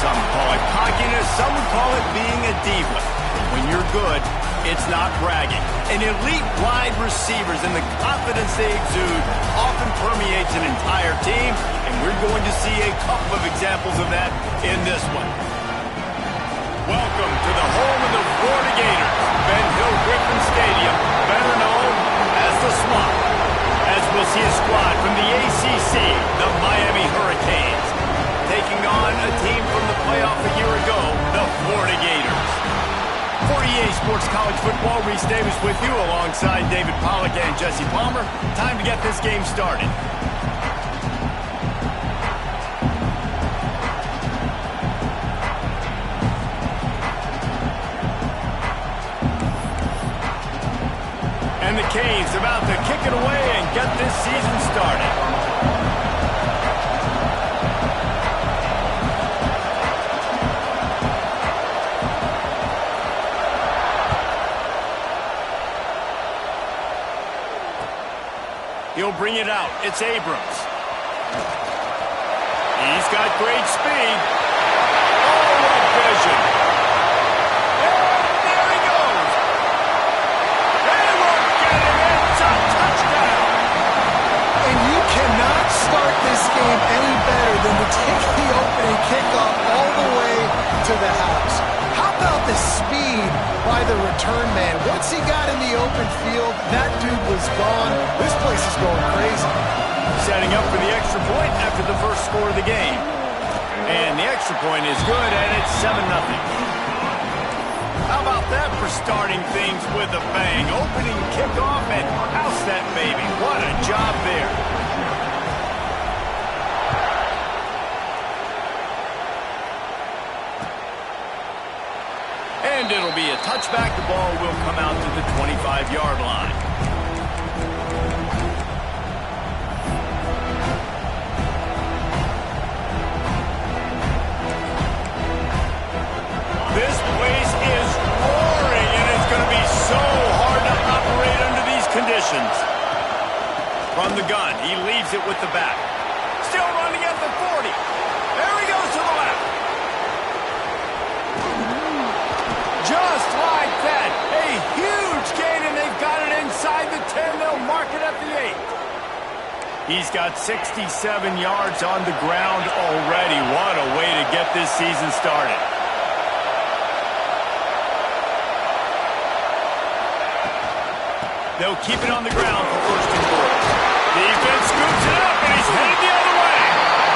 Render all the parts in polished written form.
Some call it cockiness, some would call it being a diva. When you're good, it's not bragging. And elite wide receivers and the confidence they exude often permeates an entire team, and we're going to see a couple of examples of that in this one. Welcome to the home of the Florida Gators, Ben Hill Griffin Stadium, better known as the Swamp. As we'll see a squad from the ACC, the Miami Hurricanes, taking on a team from the playoff a year ago, the Florida Gators. For EA Sports College Football, Reese Davis with you alongside David Pollack and Jesse Palmer. Time to get this game started. And the Canes about to kick it away and get this season started. He'll bring it out. It's Abrams. He's got great speed. Oh, what vision. And there he goes. They won't get him. It's a touchdown. And you cannot start this game any better than to take the opening kickoff all the way to the house. How about the speed by the return man? Once he got in the open field, that dude was gone. This place is going crazy. Setting up for the extra point after the first score of the game. And the extra point is good, and it's 7-0. How about that for starting things with a bang? Opening kickoff and house that baby. What a job there. And it'll be a touchback. The ball will come out to the 25-yard line. This place is roaring, and it's going to be so hard to operate under these conditions. From the gun, he leaves it with the back. Still running at the 40. There he goes to the left. Just like that, a huge gain, and they've got it inside the 10. They'll mark it at the 8. He's got 67 yards on the ground already. What a way to get this season started. They'll keep it on the ground for first and goal. Defense scoops it up, and he's headed the other way.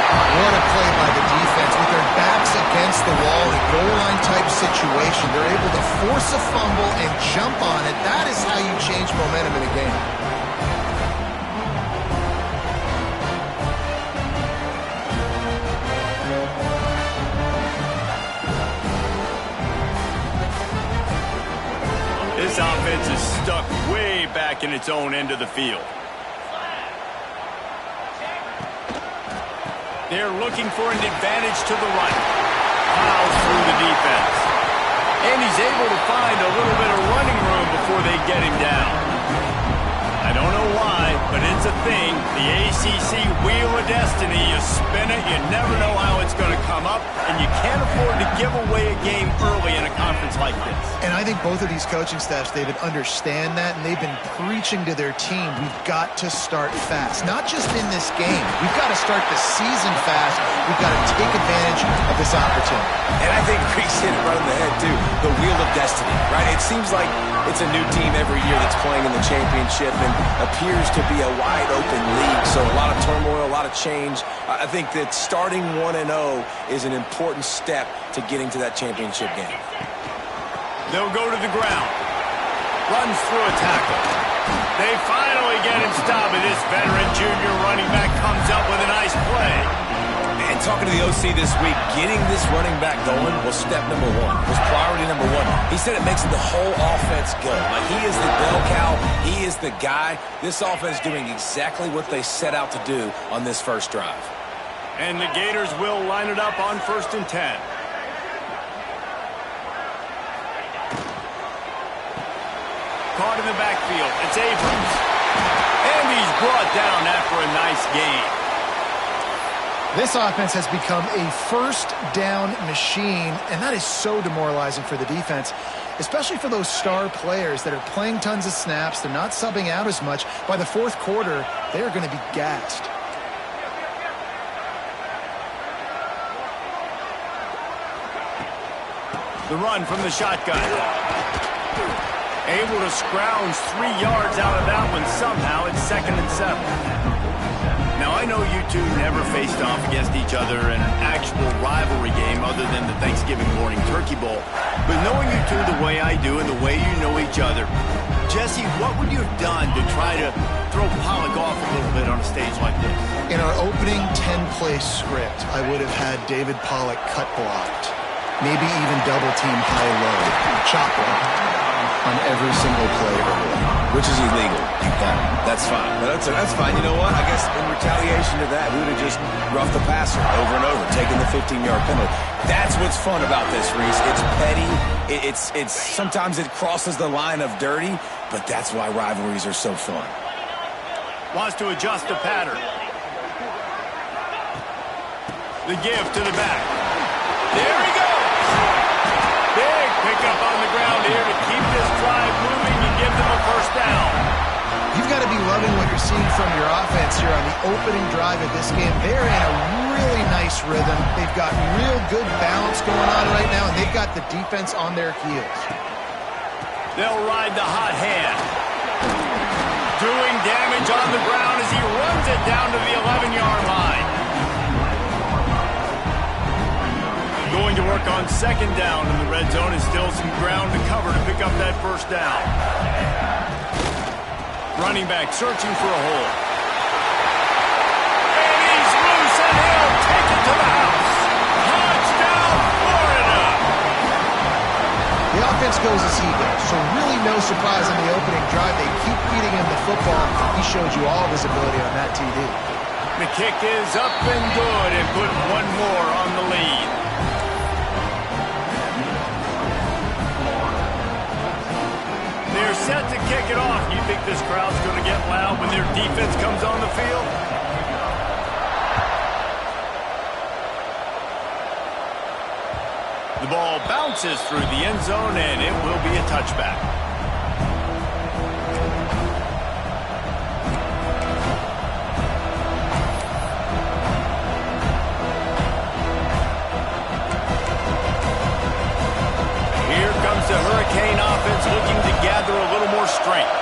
What a play by the defense. With their backs against the wall, a goal line type situation, they're able to force a fumble and jump on it. That is how you change momentum in a game. This offense is stuck way back in its own end of the field. They're looking for an advantage to the right. Plows through the defense. And he's able to find a little bit of running room before they get him down. I don't know why, but it's a thing. The ACC Wheel of Destiny, you spin it, you never know how it's going to come up, and you can't afford to give away a game early in a conference like this. And I think both of these coaching staffs, David, understand that, and they've been preaching to their team, we've got to start fast. Not just in this game. We've got to start the season fast. We've got to take advantage of this opportunity. And I think Reese hit it right on the head, too. The Wheel of Destiny, right? It seems like it's a new team every year that's playing in the championship and appears to be a wide-open league. So a lot of turmoil, a lot of change. I think that starting 1-0 is an important step to getting to that championship game. They'll go to the ground. Runs through a tackle. They finally get him stopped, and this veteran junior running back comes up with a nice play. And talking to the OC this week, getting this running back going was step number one, was priority number one. He said it makes the whole offense go. Like, he is the bell cow. He is the guy. This offense doing exactly what they set out to do on this first drive. And the Gators will line it up on 1st and 10. Caught in the backfield. It's Abrams. And he's brought down after a nice gain. This offense has become a first down machine, and that is so demoralizing for the defense, especially for those star players that are playing tons of snaps. They're not subbing out as much. By the fourth quarter, they are going to be gassed. The run from the shotgun. Able to scrounge 3 yards out of that one somehow. It's 2nd and 7. Now, I know you two never faced off against each other in an actual rivalry game other than the Thanksgiving morning Turkey Bowl. But knowing you two the way I do and the way you know each other, Jesse, what would you have done to try to throw Pollock off a little bit on a stage like this? In our opening 10-play script, I would have had David Pollock cut blocked. Maybe even double-team high-low, chop block on every single play early. Which is illegal. That's fine. But that's fine. You know what? I guess in retaliation to that, we would have just roughed the passer over and over, taking the 15-yard penalty. That's what's fun about this, Reese. It's petty. It's sometimes it crosses the line of dirty, but that's why rivalries are so fun. Wants to adjust the pattern. The give to the back. There he goes. Big pickup on the ground here to keep this drive moving and give them a first down. You've got to be loving what you're seeing from your offense here on the opening drive of this game. They're in a really nice rhythm. They've got real good balance going on right now, and they've got the defense on their heels. They'll ride the hot hand. Doing damage on the ground as he runs it down to the 11-yard line. Going to work on 2nd down in the red zone, and still some ground to cover to pick up that first down. Running back searching for a hole. And he's loose, and he'll take it to the house. Touchdown, Florida! The offense goes as he goes, so really no surprise on the opening drive. They keep feeding him the football. He showed you all of his ability on that TD. The kick is up and good, and put one more on the lead. They're set to kick it off. You think this crowd's going to get loud when their defense comes on the field? The ball bounces through the end zone, and it will be a touchback. The Hurricane offense looking to gather a little more strength.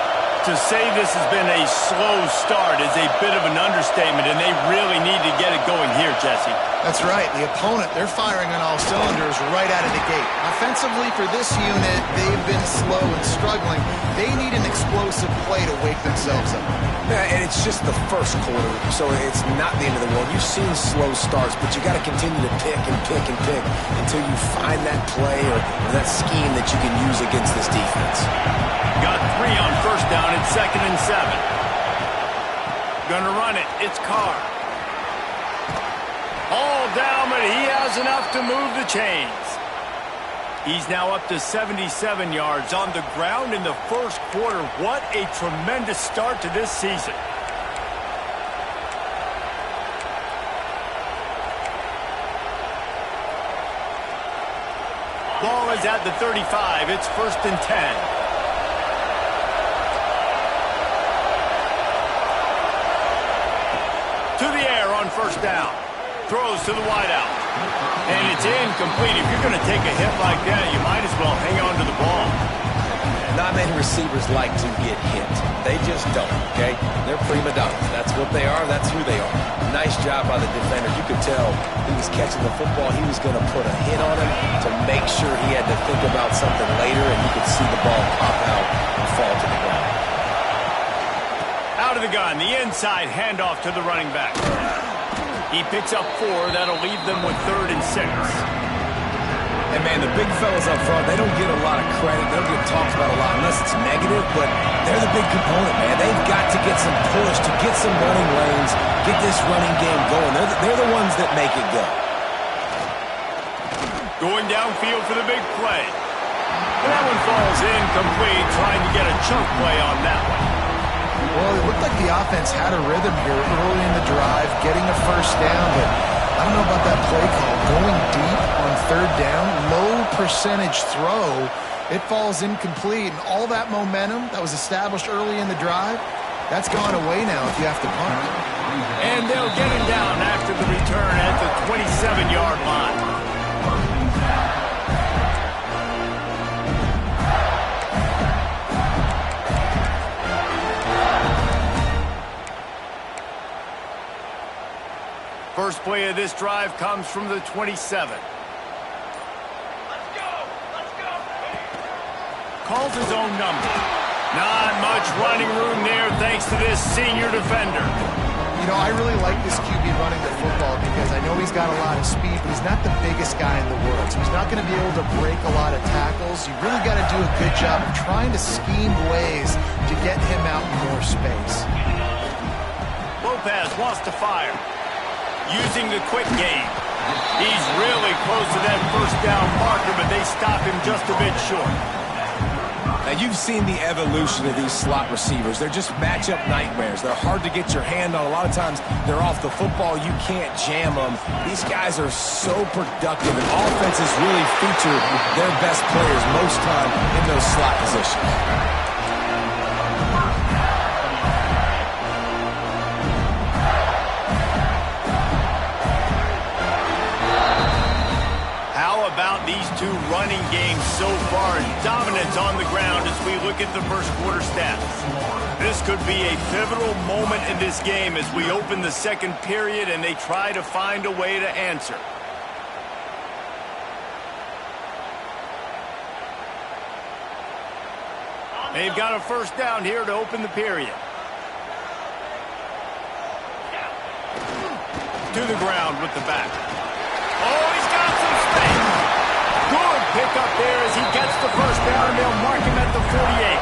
To say this has been a slow start is a bit of an understatement, and they really need to get it going here, Jesse. That's right. The opponent, they're firing on all cylinders right out of the gate. Offensively, for this unit, they've been slow and struggling. They need an explosive play to wake themselves up. Yeah, and it's just the first quarter, so it's not the end of the world. You've seen slow starts, but you got to continue to pick and pick and pick until you find that play or that scheme that you can use against this defense. Got 3 on first down. It's 2nd and 7. Gonna run it. It's Carr. All down, but he has enough to move the chains. He's now up to 77 yards on the ground in the first quarter. What a tremendous start to this season. Ball is at the 35. It's 1st and 10. To the air on first down. Throws to the wideout. And it's incomplete. If you're going to take a hit like that, you might as well hang on to the ball. Not many receivers like to get hit. They just don't, okay? They're prima donnas. That's what they are. That's who they are. Nice job by the defender. You could tell he was catching the football. He was going to put a hit on him to make sure he had to think about something later, and you could see the ball pop out and fall to the ground. Out of the gun, the inside handoff to the running back. He picks up 4. That'll leave them with 3rd and 6. And, man, the big fellas up front, they don't get a lot of credit. They don't get talked about a lot unless it's negative, but they're the big component, man. They've got to get some push, to get some running lanes, get this running game going. They're the ones that make it go. Going downfield for the big play. And that one falls incomplete, trying to get a chunk play on that one. Well, it looked like the offense had a rhythm here early in the drive, getting a first down, but I don't know about that play call. Going deep on third down, low percentage throw, it falls incomplete. And all that momentum that was established early in the drive, that's gone away now if you have to punt. And they'll get him down after the return at the 27-yard line. First play of this drive comes from the 27. Calls his own number. Not much running room there thanks to this senior defender. You know, I really like this QB running the football because I know he's got a lot of speed, but he's not the biggest guy in the world. So he's not going to be able to break a lot of tackles. You really got to do a good job of trying to scheme ways to get him out in more space. Lopez wants to fire. Using the quick game. He's really close to that first down marker, but they stop him just a bit short. Now, you've seen the evolution of these slot receivers. They're just matchup nightmares. They're hard to get your hand on. A lot of times, they're off the football. You can't jam them. These guys are so productive, and offenses really feature their best players most time in those slot positions. These two running games so far, dominance on the ground as we look at the first quarter stats. This could be a pivotal moment in this game as we open the second period and they try to find a way to answer. They've got a first down here to open the period. To the ground with the back. Oh, he's got some space. Good pick up there as he gets the first down, and they'll mark him at the 48.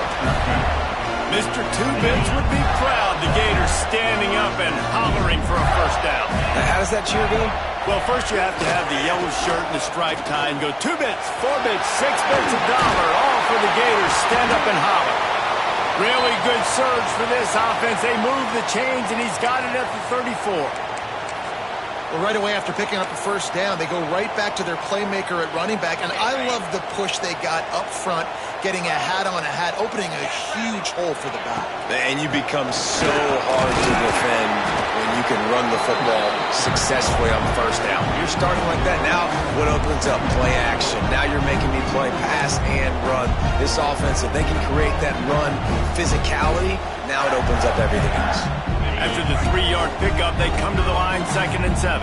Mr. Two-Bits would be proud. The Gators standing up and hollering for a first down. Now, how does that cheer go? Well, first you have to have the yellow shirt and the striped tie and go 2 bits, 4 bits, 6 bits, $1, all for the Gators. Stand up and holler. Really good surge for this offense. They move the chains, and he's got it at the 34. Well, right away after picking up the first down, they go right back to their playmaker at running back. And I love the push they got up front, getting a hat on a hat, opening a huge hole for the back. And you become so hard to defend when you can run the football successfully on first down. You're starting like that. Now what opens up? Play action. Now you're making me play pass and run. This offense, if they can create that run physicality, now it opens up everything else. After the 3-yard pickup, they come to the line 2nd and 7.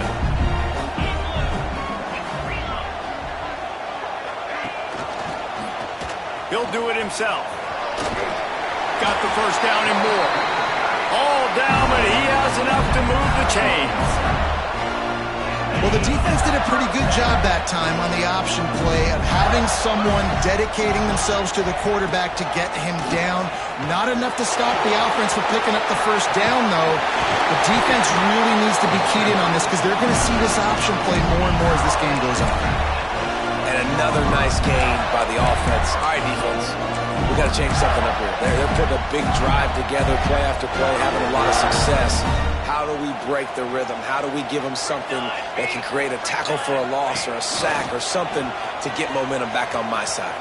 He'll do it himself. Got the first down and more. All down, but he has enough to move the chains. Well, the defense did a pretty good job that time on the option play of having someone dedicating themselves to the quarterback to get him down. Not enough to stop the offense from picking up the first down, though. The defense really needs to be keyed in on this because they're going to see this option play more and more as this game goes on. And another nice gain by the offense. All right, defense, we got to change something up here. They're putting a big drive together, play after play, having a lot of success. How do we break the rhythm? How do we give them something that can create a tackle for a loss or a sack or something to get momentum back on my side?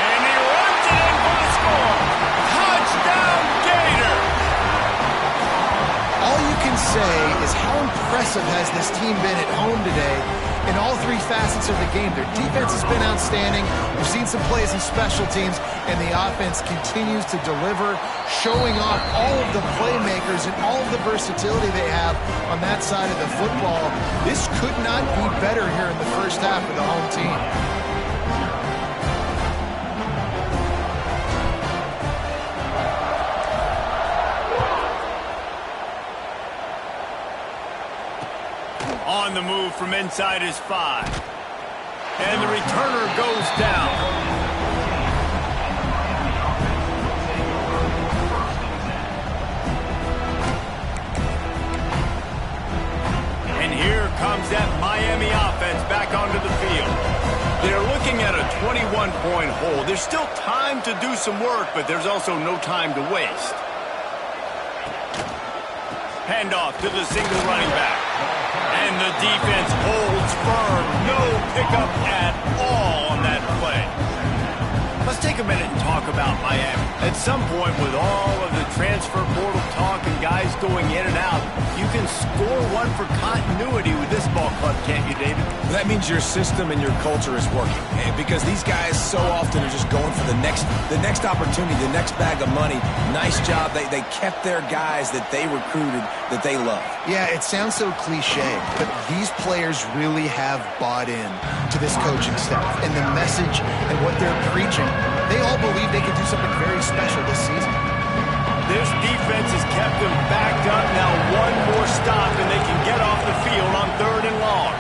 And he runs it in for the score. Touchdown, Gator! All you can say is how impressive has this team been at home today in all 3 facets of the game. Their defense has been outstanding. We've seen some plays in special teams, and the offense continues to deliver, showing off all of the playmakers and all of the versatility they have on that side of the football. This could not be better here in the first half of the home team. On the move from inside his 5. And the returner goes down. And here comes that Miami offense back onto the field. They're looking at a 21-point hole. There's still time to do some work, but there's also no time to waste. Handoff to the single running back. And the defense holds firm. No pickup at all on that play. Let's take a minute and talk about Miami. At some point, with all of the transfer portal talk and guys going in and out, you can score one for continuity with this ball club, can't you, David? That means your system and your culture is working. Because these guys so often are just going for the next opportunity, the next bag of money. Nice job. They kept their guys that they recruited, that they love. Yeah, it sounds so cliche, but these players really have bought in to this coaching staff and the message and what they're preaching. They all believe they can do something very special this season. This defense has kept them backed up. Now one more stop and they can get off the field on 3rd and long.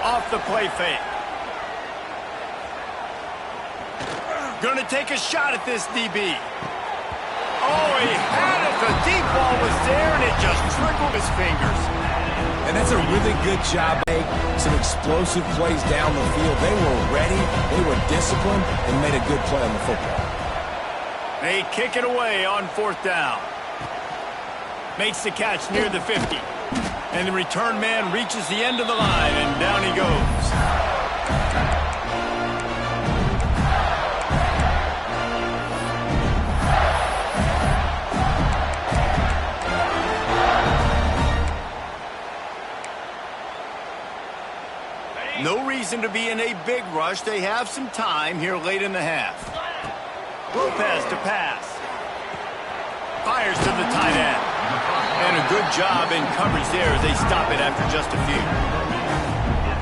Off the play fake. Gonna take a shot at this DB. Oh, he had it. The deep ball was there, and it just trickled his fingers. And that's a really good job. Some explosive plays down the field. They were ready, they were disciplined, and made a good play on the football. They kick it away on 4th down. Makes the catch near the 50. And the return man reaches the end of the line, and down he goes. No reason to be in a big rush. They have some time here late in the half. Lopez to pass. Fires to the tight end. And a good job in coverage there as they stop it after just a few.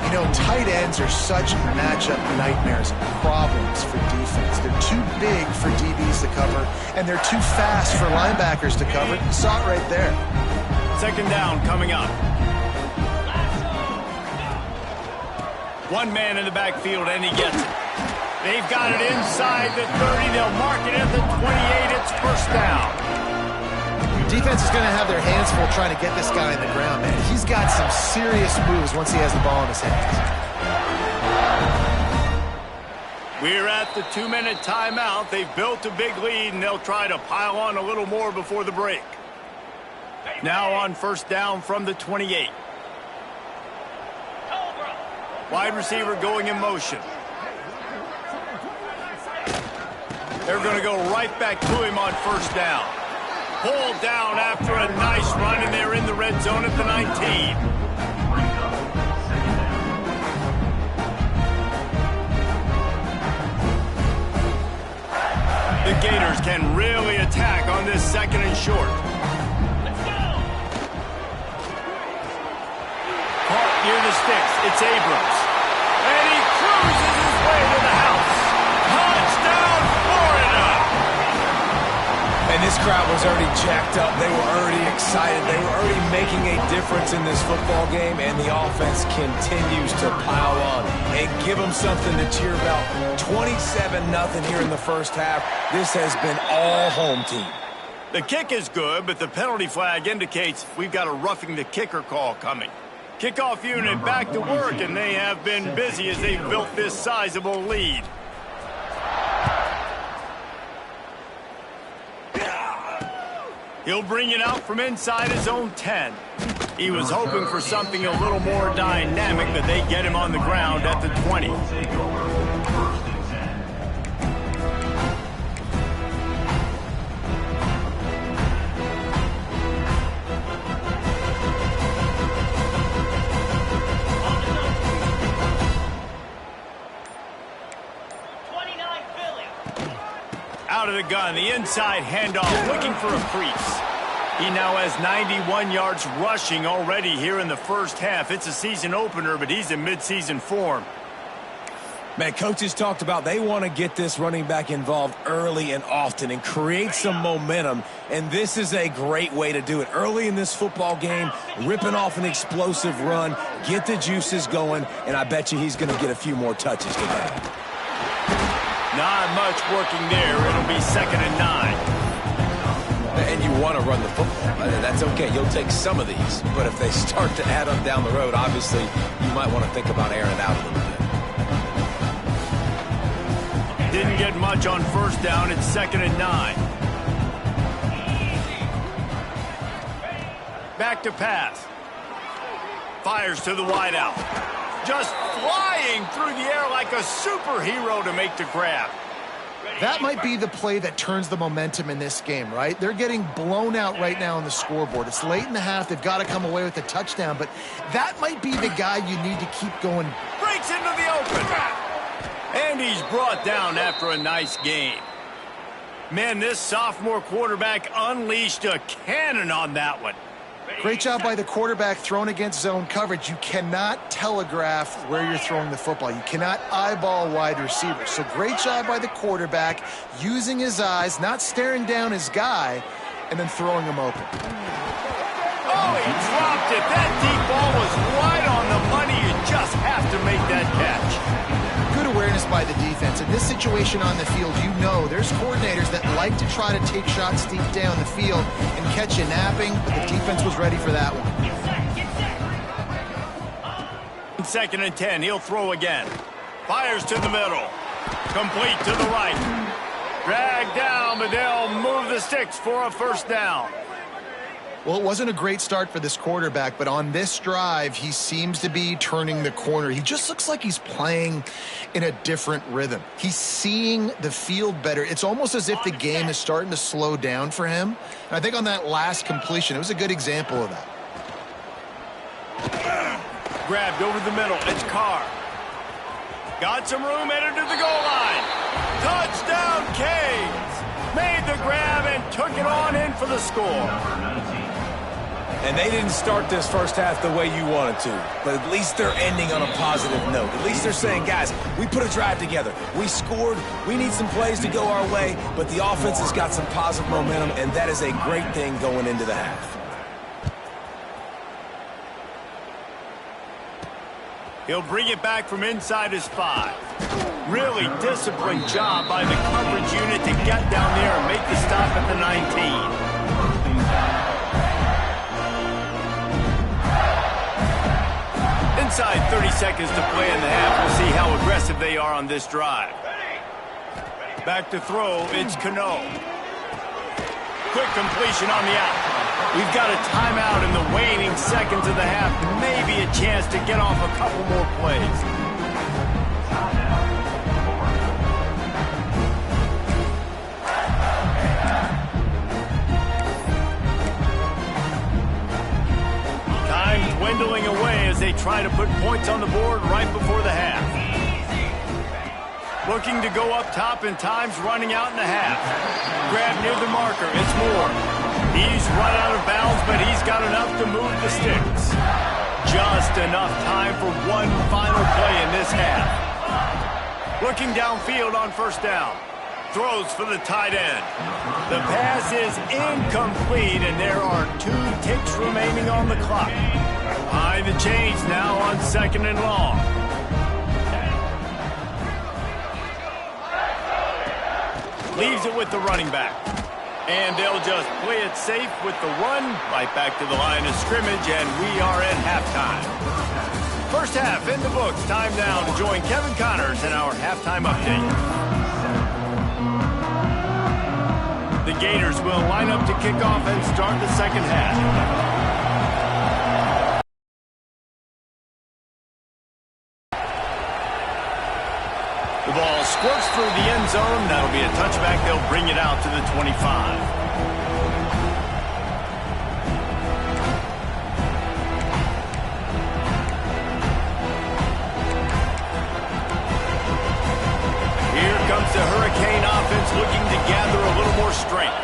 You know, tight ends are such matchup nightmares and problems for defense. They're too big for DBs to cover, and they're too fast for linebackers to cover. You saw it right there. 2nd down coming up. One man in the backfield, and he gets it. They've got it inside the 30. They'll mark it at the 28. It's 1st down. Defense is going to have their hands full trying to get this guy in the ground, man. He's got some serious moves once he has the ball in his hands. We're at the 2-minute timeout. They've built a big lead, and they'll try to pile on a little more before the break. Now on 1st down from the 28. Wide receiver going in motion. They're going to go right back to him on 1st down. Pulled down after a nice run, and they're in the red zone at the 19. The Gators can really attack on this 2nd and short. Caught near the sticks. It's Abrams. And he cruises his way to the house. Touchdown, Florida! And this crowd was already jacked up. They were already excited. They were already making a difference in this football game, and the offense continues to pile on and give them something to cheer about. 27-0 here in the 1st half. This has been all home team. The kick is good, but the penalty flag indicates we've got a roughing the kicker call coming. Kickoff unit back to work, and they have been busy as they've built this sizable lead. He'll bring it out from inside his own 10. He was hoping for something a little more dynamic, but they get him on the ground at the 20. Out of the gun, the inside handoff, looking for a crease. He now has 91 yards rushing already here in the 1st half. It's a season opener, but he's in midseason form. Man, coaches talked about they want to get this running back involved early and often and create some momentum, and this is a great way to do it. Early in this football game, ripping off an explosive run, get the juices going, and I bet you he's going to get a few more touches today. Not much working there. It'll be 2nd and 9. And you want to run the football. That's okay. You'll take some of these. But if they start to add up down the road, obviously, you might want to think about airing it out a little bit. Didn't get much on 1st down. It's 2nd and 9. Back to pass. Fires to the wideout. Just flying through the air like a superhero to make the grab. That might be the play that turns the momentum in this game, right? They're getting blown out right now on the scoreboard. It's late in the half. They've got to come away with a touchdown, but that might be the guy you need to keep going. Breaks into the open. And he's brought down after a nice game. Man, this sophomore quarterback unleashed a cannon on that one. Great job by the quarterback thrown against zone coverage. You cannot telegraph where you're throwing the football. You cannot eyeball wide receivers. So great job by the quarterback using his eyes, not staring down his guy, and then throwing him open. Oh, he dropped it. That deep ball was right on the money. You just have to make that catch. Good awareness by the defense. In this situation on the field, you know there's coordinators that like to try to take shots deep down the field and catch you napping, but the defense was ready for that one. 2nd and 10, he'll throw again. Fires to the middle. Complete to the right. Dragged down, but they'll move the sticks for a first down. Well, it wasn't a great start for this quarterback, but on this drive, he seems to be turning the corner. He just looks like he's playing in a different rhythm. He's seeing the field better. It's almost as if the game is starting to slow down for him. And I think on that last completion, it was a good example of that. Grabbed over the middle. It's Carr. Got some room, headed to the goal line. Touchdown, Canes! Made the grab and took it on in for the score. And they didn't start this first half the way you wanted to, but at least they're ending on a positive note. At least they're saying, guys, we put a drive together. We scored. We need some plays to go our way, but the offense has got some positive momentum, and that is a great thing going into the half. He'll bring it back from inside his 5. Really disciplined job by the coverage unit to get down there and make the stop at the 19. Inside 30 seconds to play in the half. We'll see how aggressive they are on this drive. Back to throw, it's Cano. Quick completion on the out. We've got a timeout in the waning seconds of the half. Maybe a chance to get off a couple more plays. Time dwindling away as they try to put points on the board right before the half. Looking to go up top, and time's running out in the half. Grab near the marker. It's Moore. He's run out of bounds, but he's got enough to move the sticks. Just enough time for one final play in this half. Looking downfield on first down. Throws for the tight end. The pass is incomplete, and there are 2 ticks remaining on the clock. Behind the chains now on 2nd and long. Leaves it with the running back. And they'll just play it safe with the run right back to the line of scrimmage, and we are at halftime. First half in the books. Time now to join Kevin Connors in our halftime update. The Gators will line up to kick off and start the second half. The ball squirts through the end zone. That'll be a touchback. They'll bring it out to the 25. Here comes the Hurricane offense looking to gather a little more strength.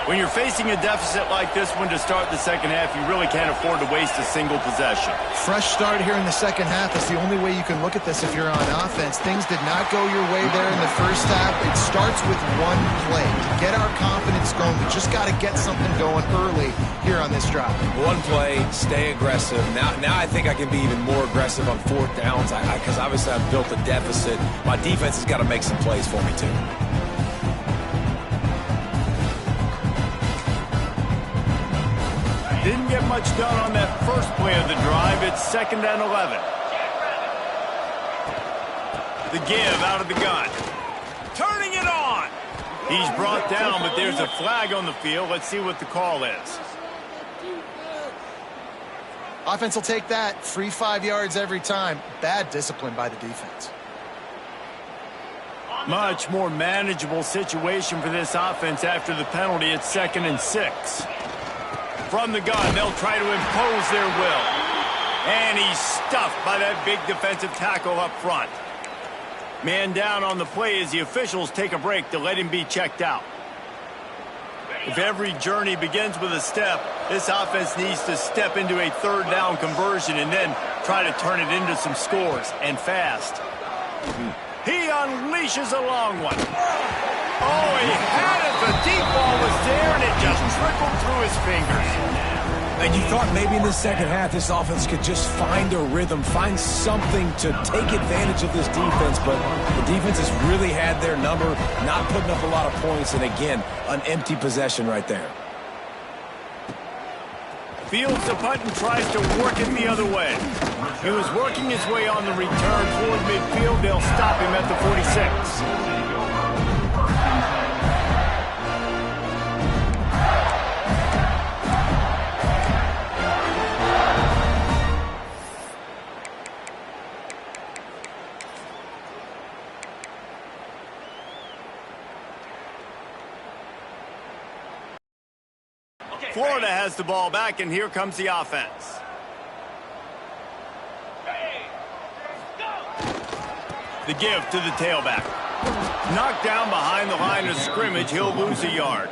When you're facing a deficit like this one to start the second half, you really can't afford to waste a single possession. Fresh start here in the second half is the only way you can look at this if you're on offense. Things did not go your way there in the first half. It starts with one play. To get our confidence going, we just got to get something going early here on this drive. One play, stay aggressive. Now I think I can be even more aggressive on 4th downs because obviously I've built a deficit. My defense has got to make some plays for me too. Didn't get much done on that first play of the drive. It's 2nd and 11. The give out of the gun. Turning it on. He's brought down, but there's a flag on the field. Let's see what the call is. Offense will take that. Free 5 yards every time. Bad discipline by the defense. Much more manageable situation for this offense after the penalty. It's 2nd and 6. From the gun, they'll try to impose their will. And he's stuffed by that big defensive tackle up front. Man down on the play as the officials take a break to let him be checked out. If every journey begins with a step, this offense needs to step into a 3rd down conversion and then try to turn it into some scores, and fast. He unleashes a long one. Oh, he had it. The deep ball was there, and it just trickled through his fingers. And you thought maybe in the second half this offense could just find a rhythm, find something to take advantage of this defense, but the defense has really had their number, not putting up a lot of points, and again, an empty possession right there. Fields the punt and tries to work it the other way. He was working his way on the return toward midfield. They'll stop him at the 46. Florida has the ball back, and here comes the offense. The give to the tailback. Knocked down behind the line of scrimmage. He'll lose a yard.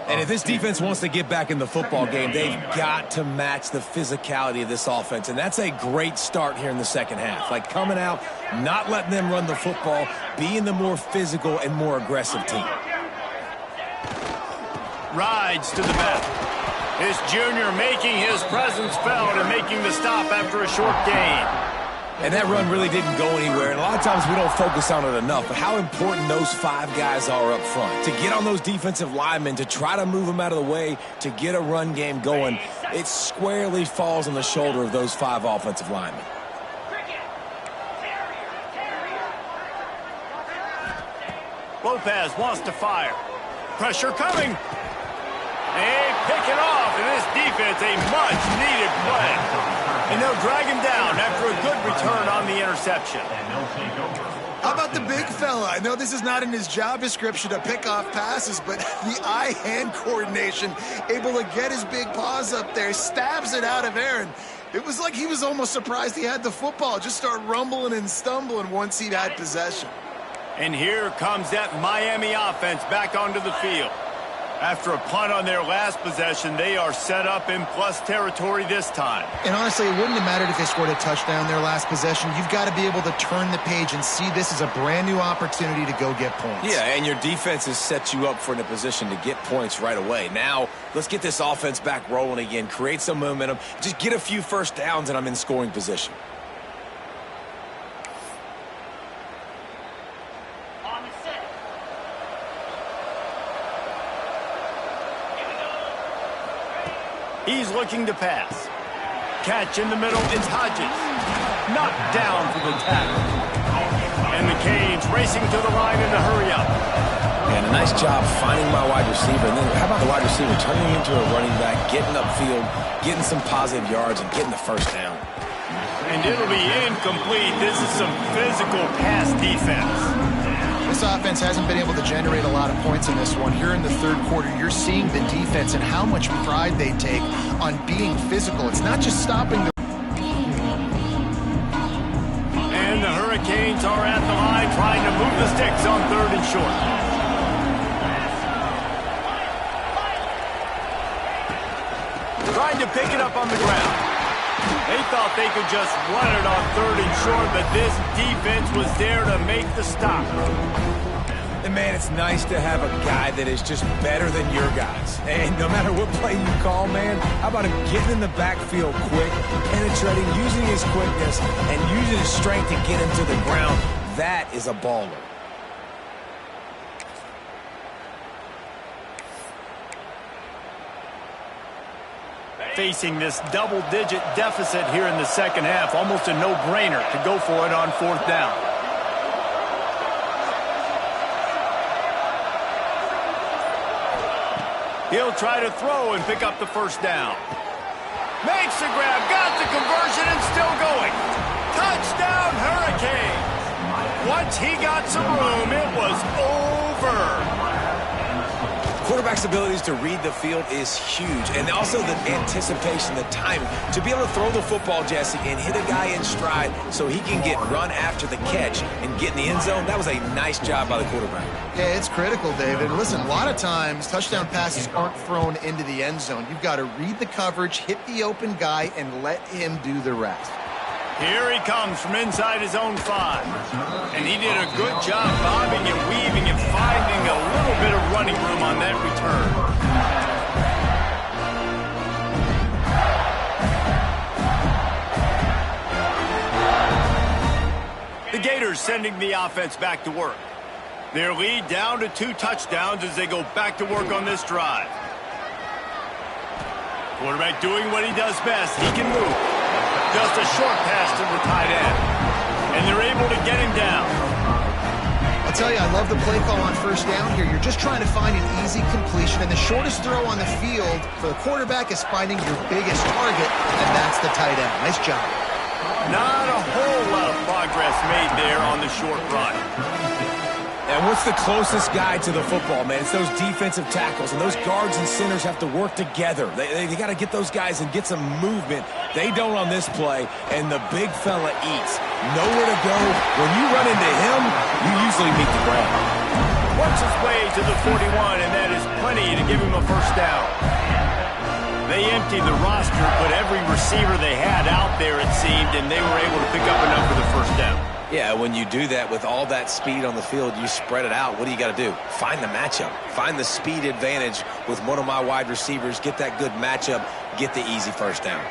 And if this defense wants to get back in the football game, they've got to match the physicality of this offense. And that's a great start here in the second half. Like coming out, not letting them run the football, being the more physical and more aggressive team. Rides to the back. This junior making his presence felt and making the stop after a short gain. And that run really didn't go anywhere. And a lot of times we don't focus on it enough. But how important those 5 guys are up front. To get on those defensive linemen, to try to move them out of the way, to get a run game going, it squarely falls on the shoulder of those 5 offensive linemen. Lopez wants to fire. Pressure coming. They pick it off, and this defense, a much-needed play. And they'll drag him down after a good return on the interception. How about the big fella? I know this is not in his job description to pick off passes, but the eye-hand coordination, able to get his big paws up there, stabs it out of Aaron. It was like he was almost surprised he had the football. Just start rumbling and stumbling once he had possession. And here comes that Miami offense back onto the field. After a punt on their last possession, they are set up in plus territory this time. And honestly, it wouldn't have mattered if they scored a touchdown their last possession. You've got to be able to turn the page and see this as a brand new opportunity to go get points. Yeah, and your defense has set you up for in a position to get points right away. Now, let's get this offense back rolling again, create some momentum, just get a few first downs, and I'm in scoring position. He's looking to pass. Catch in the middle, it's Hodges. Knocked down for the tackle. And the Canes racing to the line in a hurry up. And a nice job finding my wide receiver. And then how about the wide receiver turning into a running back, getting upfield, getting some positive yards, and getting the first down. And it'll be incomplete. This is some physical pass defense. This offense hasn't been able to generate a lot of points in this one. Here in the third quarter, you're seeing the defense and how much pride they take on being physical. It's not just stopping the... And the Hurricanes are at the line trying to move the sticks on 3rd and short. Trying to pick it up on the ground. They thought they could just run it on 3rd and short, but this defense was there to make the stop. And, man, it's nice to have a guy that is just better than your guys. And no matter what play you call, man, how about him getting in the backfield quick, penetrating, using his quickness, and using his strength to get him to the ground. That is a baller. Facing this double-digit deficit here in the second half, almost a no-brainer to go for it on 4th down. He'll try to throw and pick up the first down. Makes the grab, got the conversion, and still going. Touchdown, Hurricane. Once he got some room, it was over. Quarterback's abilities to read the field is huge, and also the anticipation, the timing. To be able to throw the football, Jesse, and hit a guy in stride so he can get run after the catch and get in the end zone, that was a nice job by the quarterback. Yeah, it's critical, David. Listen, a lot of times touchdown passes aren't thrown into the end zone. You've got to read the coverage, hit the open guy, and let him do the rest. Here he comes from inside his own 5. And he did a good job bobbing and weaving and finding a little bit of running room on that return. The Gators sending the offense back to work. Their lead down to 2 touchdowns as they go back to work on this drive. Quarterback doing what he does best. He can move. Just a short pass to the tight end. And they're able to get him down. I'll tell you, I love the play call on first down here. You're just trying to find an easy completion, and the shortest throw on the field for the quarterback is finding your biggest target, and that's the tight end. Nice job. Not a whole lot of progress made there on the short run. And what's the closest guy to the football, man? It's those defensive tackles, and those guards and centers have to work together. They got to get those guys and get some movement. They don't on this play, and the big fella eats. Nowhere to go. When you run into him, you usually meet the ground. Works his way to the 41, and that is plenty to give him a first down. They emptied the roster, put every receiver they had out there, it seemed, and they were able to pick up enough for the first down. Yeah, when you do that with all that speed on the field, you spread it out. What do you got to do? Find the matchup. Find the speed advantage with one of my wide receivers. Get that good matchup. Get the easy first down.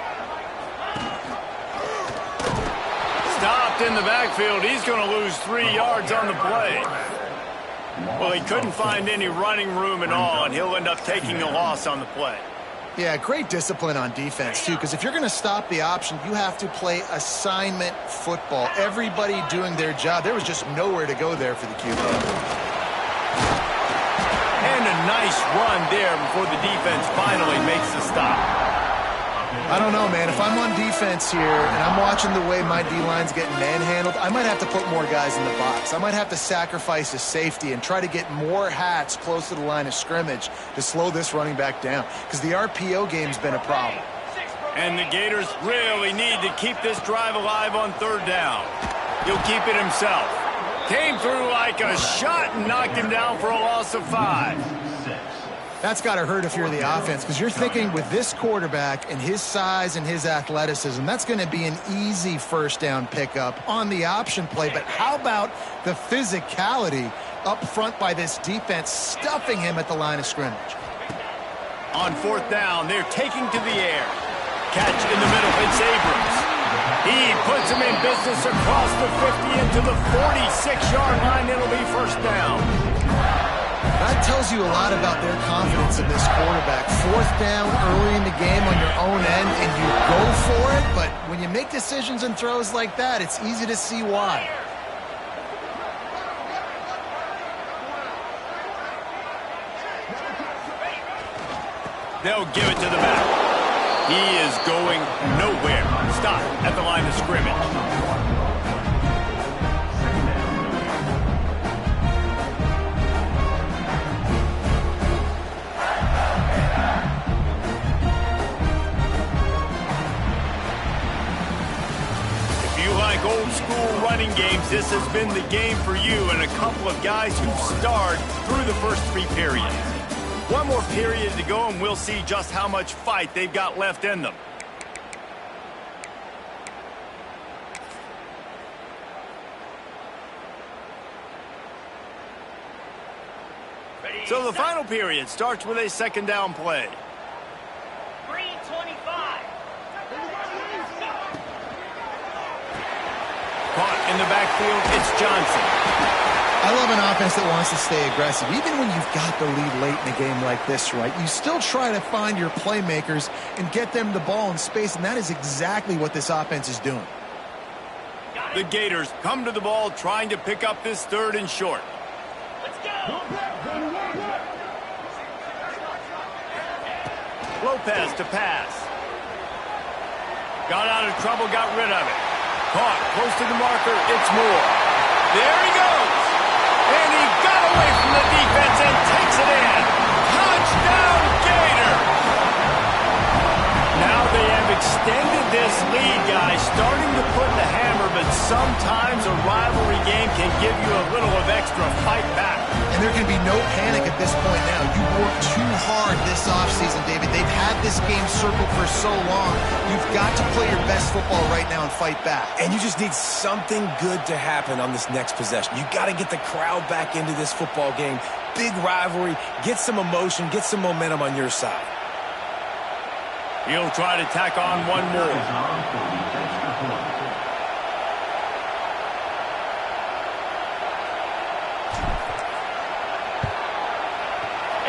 Stopped in the backfield. He's going to lose 3 yards on the play. Well, he couldn't find any running room at all, and he'll end up taking a loss on the play. Yeah, great discipline on defense, too, because if you're going to stop the option, you have to play assignment football. Everybody doing their job. There was just nowhere to go there for the QB. And a nice run there before the defense finally makes the stop. I don't know, man. If I'm on defense here and I'm watching the way my D-line's getting manhandled, I might have to put more guys in the box. I might have to sacrifice a safety and try to get more hats close to the line of scrimmage to slow this running back down, because the RPO game's been a problem. And the Gators really need to keep this drive alive on third down. He'll keep it himself. Came through like a shot and knocked him down for a loss of 5. That's got to hurt if you're the offense, because you're thinking with this quarterback and his size and his athleticism, that's going to be an easy first down pickup on the option play. But how about the physicality up front by this defense, stuffing him at the line of scrimmage? On fourth down, they're taking to the air. Catch in the middle, it's Abrams. He puts him in business across the 50 into the 46-yard line. It'll be first down. That tells you a lot about their confidence in this quarterback. Fourth down early in the game on your own end, and you go for it, but when you make decisions and throws like that, it's easy to see why. They'll give it to the back. He is going nowhere. Stop at the line of scrimmage. Old school running games, this has been the game for you, and a couple of guys who've starred through the first 3 periods. One more period to go, and we'll see just how much fight they've got left in them. So the final period starts with a second down play. 3:25. Caught in the backfield, it's Johnson. I love an offense that wants to stay aggressive. Even when you've got the lead late in a game like this, right, you still try to find your playmakers and get them the ball in space, and that is exactly what this offense is doing. The Gators come to the ball trying to pick up this third and short. Let's go. Lopez to pass. Got out of trouble, got rid of it. Caught, close to the marker, it's Moore. There he goes. And he got away from the defense and takes it in. Touchdown, Gator. Now they have extended this lead, guys, starting to put the hammer, but sometimes a rivalry game can give you a little of extra fight back. And there can be no panic at this point now. You worked too hard this offseason, David. They've had this game circled for so long. You've got to play your best football right now and fight back. And you just need something good to happen on this next possession. You got to get the crowd back into this football game. Big rivalry. Get some emotion. Get some momentum on your side. He'll try to tack on one more.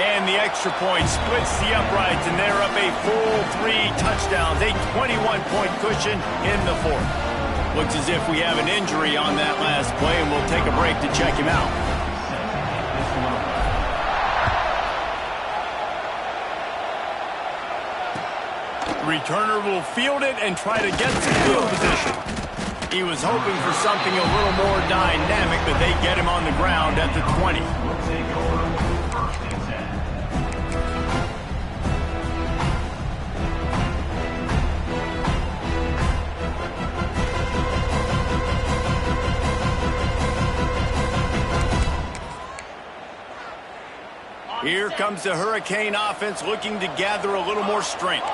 And the extra point splits the uprights, and they're up a full 3 touchdowns, a 21-point cushion in the fourth. Looks as if we have an injury on that last play, and we'll take a break to check him out. Returner will field it and try to get some field position. He was hoping for something a little more dynamic, but they get him on the ground at the 20. Here comes the Hurricane offense looking to gather a little more strength.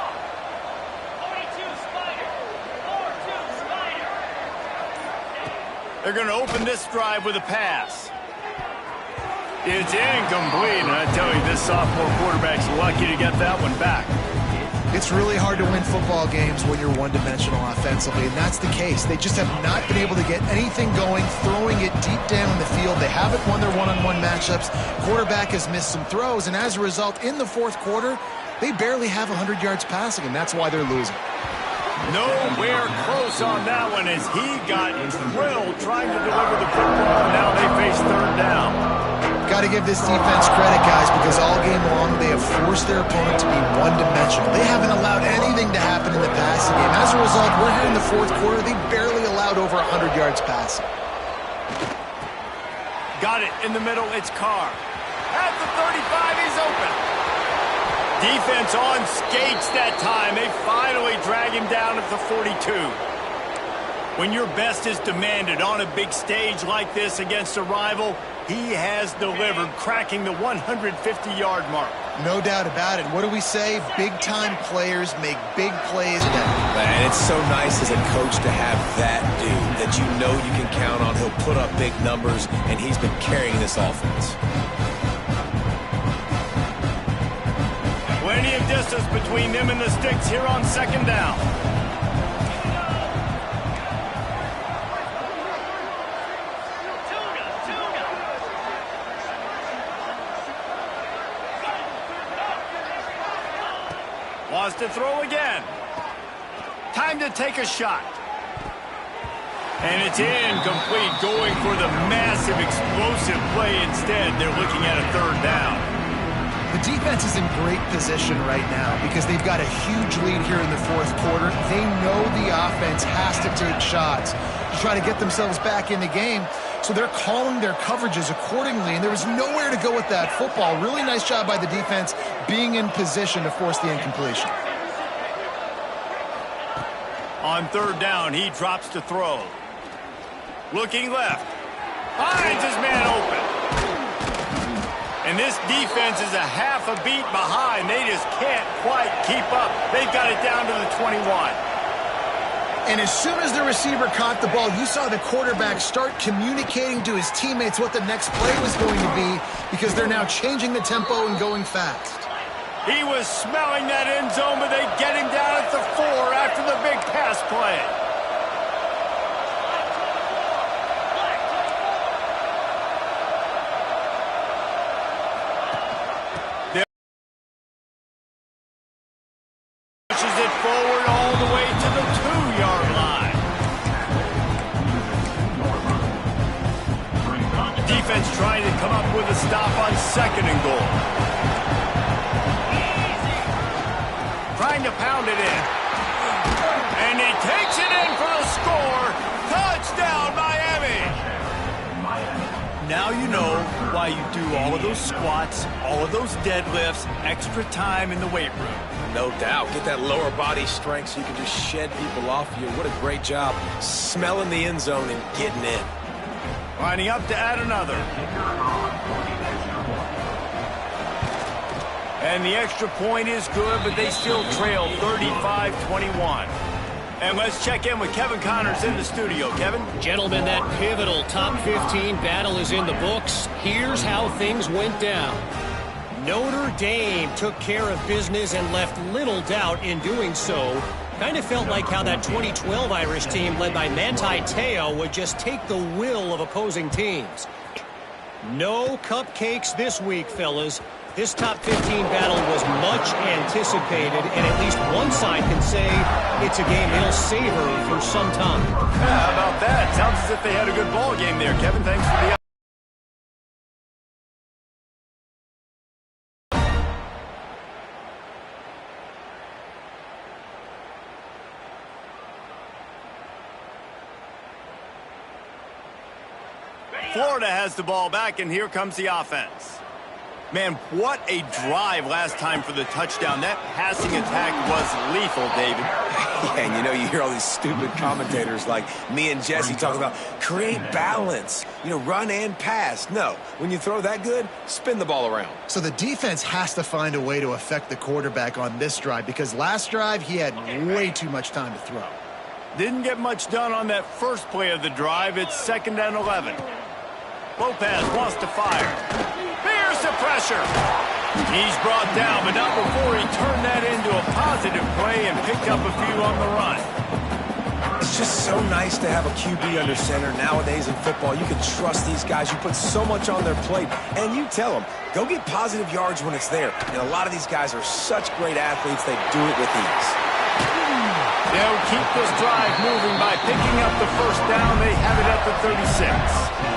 They're going to open this drive with a pass. It's incomplete, and I tell you, this sophomore quarterback's lucky to get that one back. It's really hard to win football games when you're one-dimensional offensively, and that's the case. They just have not been able to get anything going, throwing it deep down in the field. They haven't won their one-on-one matchups. Quarterback has missed some throws, and as a result, in the fourth quarter, they barely have 100 yards passing, and that's why they're losing. Nowhere close on that one as he got drilled trying to deliver the football, and now they face third down. Got to give this defense credit, guys, because all game long they have forced their opponent to be one-dimensional. They haven't allowed anything to happen in the passing game. As a result, we're here in the fourth quarter. They barely allowed over 100 yards passing. Got it in the middle. It's Carr. At the 35, he's open. Defense on skates that time. They finally drag him down at the 42. When your best is demanded on a big stage like this against a rival, he has delivered, cracking the 150-yard mark. No doubt about it. What do we say? Big-time players make big plays now. Man, it's so nice as a coach to have that dude that you know you can count on. He'll put up big numbers, and he's been carrying this offense. Plenty of distance between them and the sticks here on second down. Wants to throw again. Time to take a shot. And it's incomplete, going for the massive, explosive play instead. They're looking at a third down. The defense is in great position right now because they've got a huge lead here in the fourth quarter. They know the offense has to take shots to try to get themselves back in the game. So they're calling their coverages accordingly, and there was nowhere to go with that football. Really nice job by the defense being in position to force the incompletion. On third down, he drops to throw. Looking left. Finds his man open. And this defense is a half a beat behind. They just can't quite keep up. They've got it down to the 21. And as soon as the receiver caught the ball, you saw the quarterback start communicating to his teammates what the next play was going to be because they're now changing the tempo and going fast. He was smelling that end zone, but they get him down at the 4 after the big pass play. Pushes it forward all the way to the 2-yard line. Defense trying to come up with a stop on second and goal. Trying to pound it in. And he Now you know why you do all of those squats, all of those deadlifts, extra time in the weight room. No doubt. Get that lower body strength so you can just shed people off you. What a great job smelling the end zone and getting in. Lining up to add another. And the extra point is good, but they still trail 35-21. And let's check in with Kevin Connors in the studio. Kevin? Gentlemen, that pivotal top 15 battle is in the books. Here's how things went down. Notre Dame took care of business and left little doubt in doing so. Kind of felt like how that 2012 Irish team led by Manti Te'o would just take the will of opposing teams. No cupcakes this week, fellas. This top 15 battle was much anticipated, and at least one side can say it's a game they'll savor for some time. Yeah, how about that? Sounds as if they had a good ball game there, Kevin. Thanks for the... Florida has the ball back, and here comes the offense. Man, what a drive last time for the touchdown. That passing attack was lethal, David. Yeah, and you know, you hear all these stupid commentators like me and Jesse talking about create balance, you know, run and pass. No, when you throw that good, spin the ball around. So the defense has to find a way to affect the quarterback on this drive, because last drive he had way too much time to throw. Didn't get much done on that first play of the drive. It's 2nd and 11. Lopez wants to fire. Here's the pressure. He's brought down, but not before he turned that into a positive play and picked up a few on the run. It's just so nice to have a QB under center. Nowadays in football, you can trust these guys. You put so much on their plate, and you tell them, go get positive yards when it's there. And a lot of these guys are such great athletes, they do it with ease. They'll keep this drive moving by picking up the first down. They have it at the 36.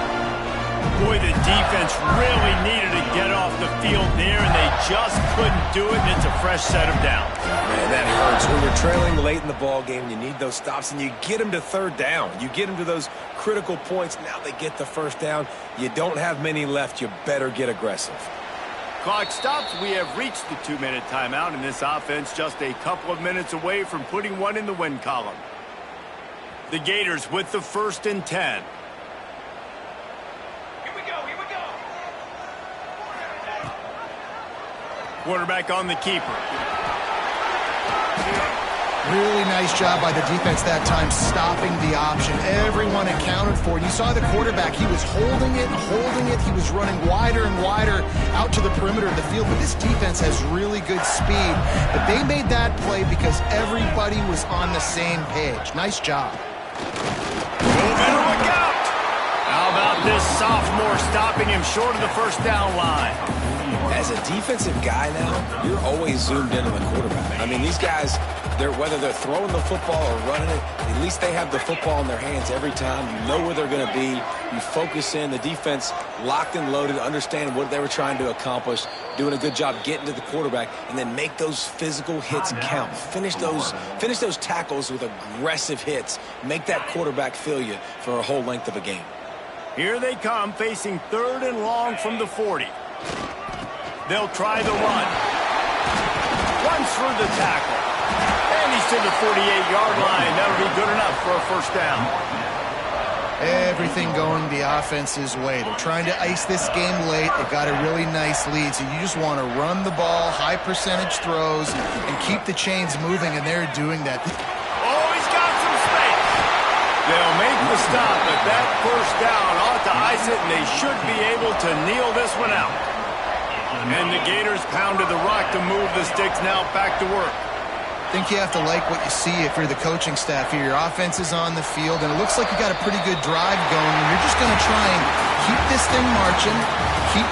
Boy, the defense really needed to get off the field there, and they just couldn't do it, and it's a fresh set of downs. Man, that hurts. When you're trailing late in the ball game, you need those stops, and you get them to 3rd down. You get them to those critical points. Now they get the first down. You don't have many left. You better get aggressive. Clock stops. We have reached the 2-minute timeout, and this offense just a couple of minutes away from putting one in the win column. The Gators with the 1st and 10. Quarterback on the keeper. Really nice job by the defense that time, stopping the option. Everyone accounted for it. You saw the quarterback. He was holding it. He was running wider and wider out to the perimeter of the field. But this defense has really good speed. But they made that play because everybody was on the same page. Nice job. Better look out! How about this sophomore stopping him short of the first down line? As a defensive guy now, you're always zoomed in on the quarterback. I mean, these guys, whether they're throwing the football or running it, at least they have the football in their hands every time. You know where they're going to be. You focus in. The defense locked and loaded, understand what they were trying to accomplish, doing a good job getting to the quarterback, and then make those physical hits count. Finish those tackles with aggressive hits. Make that quarterback feel you for a whole length of a game. Here they come, facing 3rd and long from the 40. They'll try the run. Runs through the tackle. And he's to the 48-yard line. That'll be good enough for a first down. Everything going the offense's way. They're trying to ice this game late. They've got a really nice lead, so you just want to run the ball, high percentage throws, and keep the chains moving, and they're doing that. Oh, he's got some space. They'll make the stop, but that first down ought to ice it, and they should be able to kneel this one out. And the Gators pounded the rock to move the sticks. Now back to work. I think you have to like what you see if you're the coaching staff here. Your offense is on the field, and it looks like you got a pretty good drive going, and you're just going to try and keep this thing marching, keep